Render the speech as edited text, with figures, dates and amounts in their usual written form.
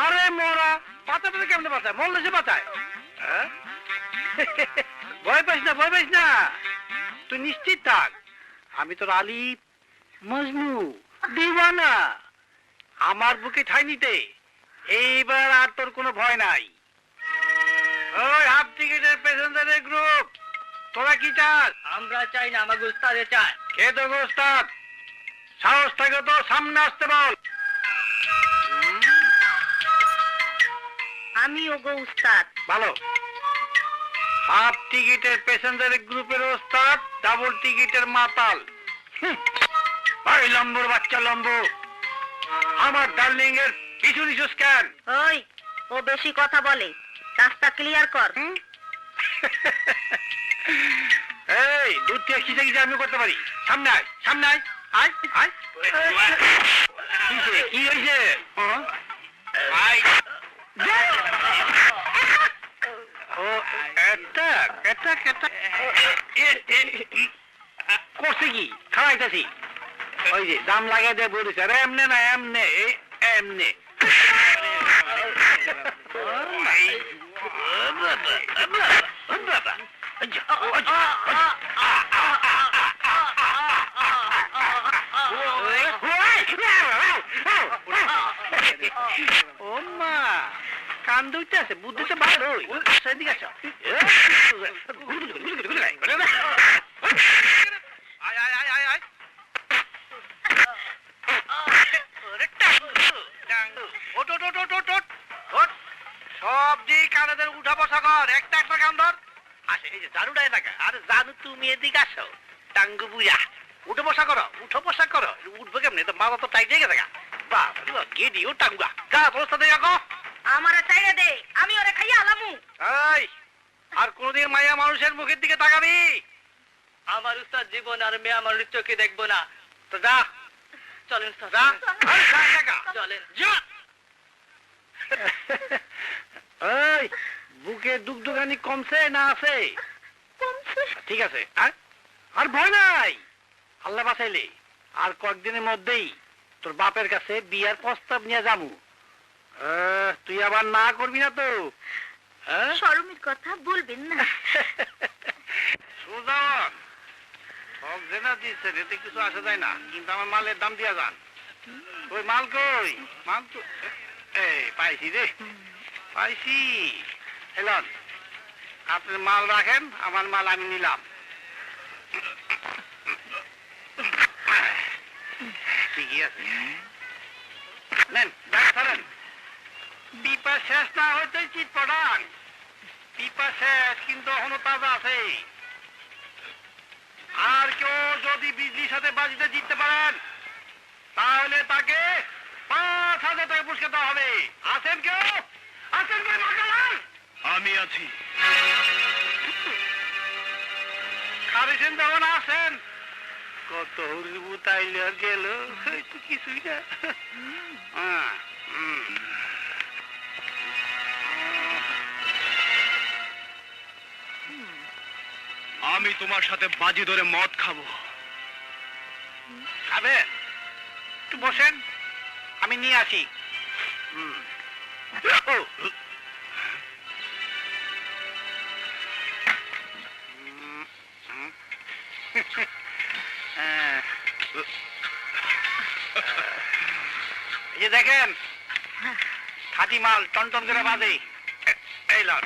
আরে মোরা পাতাটা কেমনে বাঁচায়? মরলে সে বাঁচায়। ভয় পাইস না, ভয় পাইস না, তুই নিশ্চিত থাক। আমি তোর আলিফ, মজনু, দিওয়ানা। আমার বুকে ঠাই নিতে এইবার আর তোর কোনো ভয় নাই। ওই হাফ টিকিটের প্যাসেঞ্জারের গ্রুপ, তোরা কি চাস? আমরা চাই না, আমাকে উস্তাদে চাই। কে তো ওস্তাদ? সাহস থাকে তো সামনে আসতে বল। আমি ওগো উস্তাদ। ভালো। হাফ টিকিটের প্যাসেঞ্জারের গ্রুপের ওস্তাদ, ডাবল টিকিটের মাতাল। ভাই লম্বুর বাচ্চা লম্বু, আমার ডার্লিং এর পিছু নিছুস কেন? ওই, ও বেশি কথা বলে, রাস্তা ক্লিয়ার কর। এই দূর থেকে খিচে খিচে আমি করতে পারি। সামনে আয়, সামনে আয়, আয় আয়। কি হয়েছে? ও অ্যাটাক অ্যাটাক অ্যাটাক করছে কি? খাওয়াইতেছি। ওই যে দাম লাগাই দিয়ে বলেছে। আরে এমনে না, এমনে এমনে। ও মা, কান দুইতে আছে, বুদ্ধিতে ভালো। সেদিকে আসো। আয় আয় আয় আয় আয়। সব দিক কানাদের উঠা বসা কর, একটা একটা কান ধর। আসে এই যে জানুটা এলাকা। আরে জানু তুমি এদিকে আসো, টাঙ্গু বুঝা। উঠে বসা করো, উঠো বসা করো। উঠবে কেমনি? তো মাথা তো টাইট হয়ে গেছে। বাবা গেডিও টাঙ্গুয়া। গা অবস্থা দেখো। আমারে ছাইড়ে দে, আমি ওরে খাইয়া আলামু। এই, আর কোনদিন মাইয়া মানুষের মুখের দিকে তাকাবি? আমার উস্তাদ জীবন আর মেয়ে আমার চোখে দেখবো না। তো যা, চলেন উস্তাদ, যা। চলেন। আরে যা এলাকা। চলেন। যা। এই, বুকে দুগদুগানি কমছে না আছে? কমছে। ঠিক আছে, আর ভয় নাই। আল্লাহ বাঁচাইলে আর কয়েকদিনের মধ্যেই তোর বাপের কাছে বিয়ার প্রস্তাব নিয়ে যাবো। তুই আবার না করবি না তো? শরমের কথা বলবেন না। সুজন, সব জেনা দিচ্ছে, এতে কিছু আসা যায় না, কিন্তু আমার মালের দাম দিয়া যান। ওই মাল কই? মাল তো এই পাইছি রে, পাইছি। এলন, আপনি মাল রাখেন, আমার মাল আমি নিলাম। ঠিকই আছে, নেন ব্যাগ ছাড়েন। পিপা শেষ না হইতে চিট পড়ান। পিপা শেষ, কিন্তু এখনো তাজা আছে। আর কেউ যদি বিজলির সাথে বাজিতে জিততে পারেন, তাহলে তাকে 5,000 টাকা পুরস্কার দেওয়া হবে। আছেন কেউ? আছেন কেউ? আমি আছি। খারেছেন যখন আসেন। কত হরিবু তাইলে আর গেল, তো কিছুই না। আমি তোমার সাথে বাজি ধরে মদ খাবো। খাবেন? একটু বসেন, আমি নিয়ে আসি। এই যে দেখেন, খাঁটি মাল টনটন করে বাজে। এই লন।